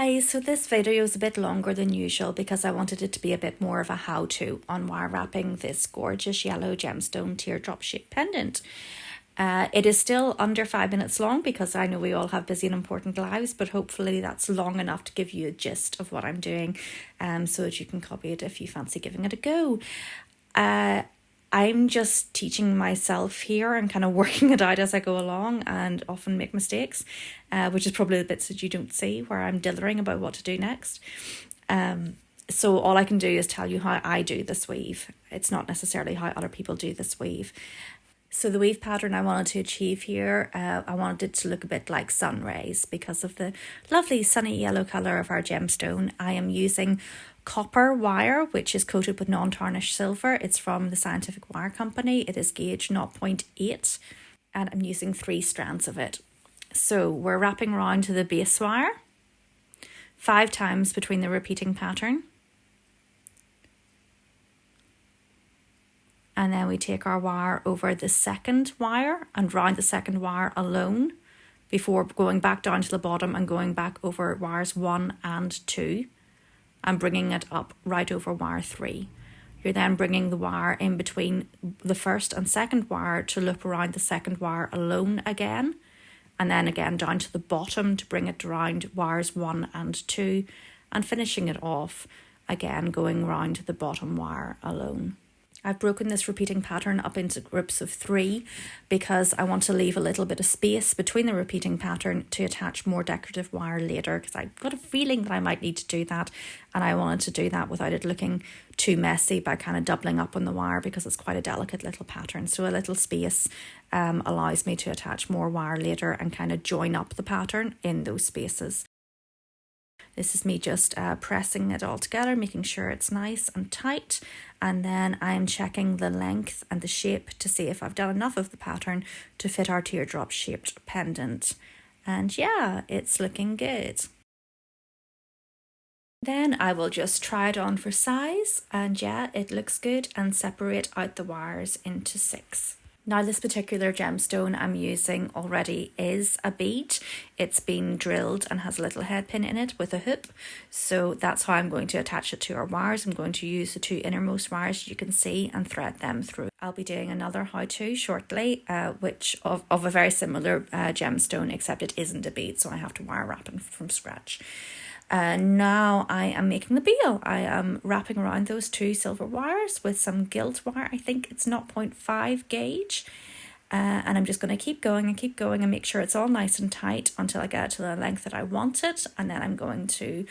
Hi, so this video is a bit longer than usual because I wanted it to be a bit more of a how-to on wire wrapping this gorgeous yellow gemstone teardrop shaped pendant. It is still under 5 minutes long because I know we all have busy and important lives, but hopefully that's long enough to give you a gist of what I'm doing so that you can copy it if you fancy giving it a go. I'm just teaching myself here and kind of working it out as I go along and often make mistakes, which is probably the bits that you don't see where I'm dithering about what to do next. So all I can do is tell you how I do this weave. It's not necessarily how other people do this weave. So the weave pattern I wanted to achieve here, I wanted it to look a bit like sun rays because of the lovely sunny yellow colour of our gemstone. I am using copper wire, which is coated with non-tarnished silver. It's from the Scientific Wire Company. It is gauge 0.8 and I'm using 3 strands of it. So we're wrapping around to the base wire 5 times between the repeating pattern. And then we take our wire over the second wire and round the second wire alone before going back down to the bottom and going back over wires 1 and 2. And bringing it up right over wire 3. You're then bringing the wire in between the first and second wire to loop around the second wire alone again, and then again down to the bottom to bring it around wires 1 and 2, and finishing it off again going around the bottom wire alone. I've broken this repeating pattern up into groups of 3 because I want to leave a little bit of space between the repeating pattern to attach more decorative wire later, because I've got a feeling that I might need to do that, and I wanted to do that without it looking too messy by kind of doubling up on the wire because it's quite a delicate little pattern. So a little space allows me to attach more wire later and kind of join up the pattern in those spaces. This is me just pressing it all together, making sure it's nice and tight. And then I'm checking the length and the shape to see if I've done enough of the pattern to fit our teardrop shaped pendant. And yeah, it's looking good. Then I will just try it on for size. And yeah, it looks good, and separate out the wires into 6. Now this particular gemstone I'm using already is a bead. It's been drilled and has a little head pin in it with a hoop. So that's how I'm going to attach it to our wires. I'm going to use the 2 innermost wires you can see and thread them through. I'll be doing another how-to shortly, which of a very similar gemstone, except it isn't a bead, so I have to wire wrap it from scratch. Now I am making the beal. I am wrapping around those 2 silver wires with some gilt wire. I think it's 0.5 gauge. And I'm just going to keep going and make sure it's all nice and tight until I get to the length that I want it. And then I'm going to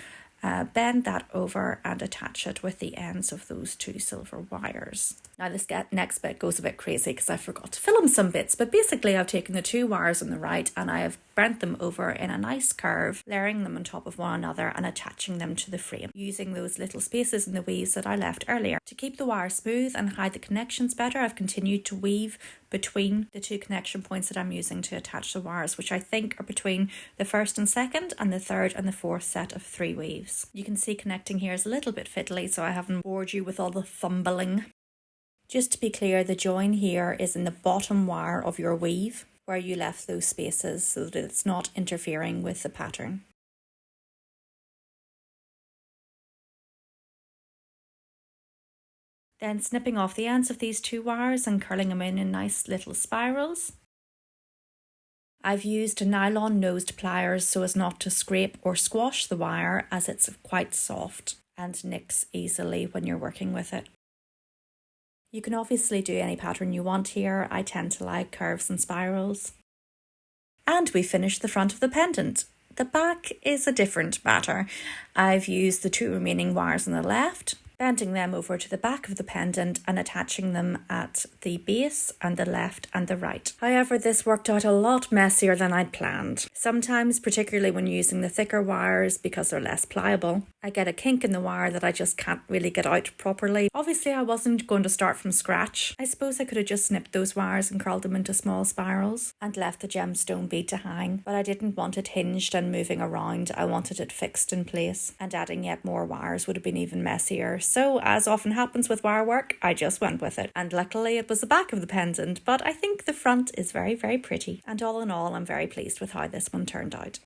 bend that over and attach it with the ends of those 2 silver wires. Now this next bit goes a bit crazy because I forgot to film some bits, but basically I've taken the 2 wires on the right and I have bent them over in a nice curve, layering them on top of one another and attaching them to the frame, using those little spaces in the weaves that I left earlier. To keep the wire smooth and hide the connections better, I've continued to weave between the 2 connection points that I'm using to attach the wires, which I think are between the first and second and the third and the fourth set of 3 weaves. You can see connecting here is a little bit fiddly, so I haven't bored you with all the fumbling. Just to be clear, the join here is in the bottom wire of your weave where you left those spaces so that it's not interfering with the pattern. Then snipping off the ends of these 2 wires and curling them in nice little spirals. I've used nylon nosed pliers so as not to scrape or squash the wire, as it's quite soft and nicks easily when you're working with it. You can obviously do any pattern you want here. I tend to like curves and spirals. And we finished the front of the pendant. The back is a different matter. I've used the 2 remaining wires on the left, bending them over to the back of the pendant and attaching them at the base and the left and the right. However, this worked out a lot messier than I'd planned. Sometimes, particularly when using the thicker wires because they're less pliable, I get a kink in the wire that I just can't really get out properly. Obviously, I wasn't going to start from scratch. I suppose I could have just snipped those wires and curled them into small spirals and left the gemstone bead to hang, but I didn't want it hinged and moving around. I wanted it fixed in place, and adding yet more wires would have been even messier. So, as often happens with wire work, I just went with it. And luckily it was the back of the pendant, but I think the front is very, very pretty. And all in all, I'm very pleased with how this one turned out.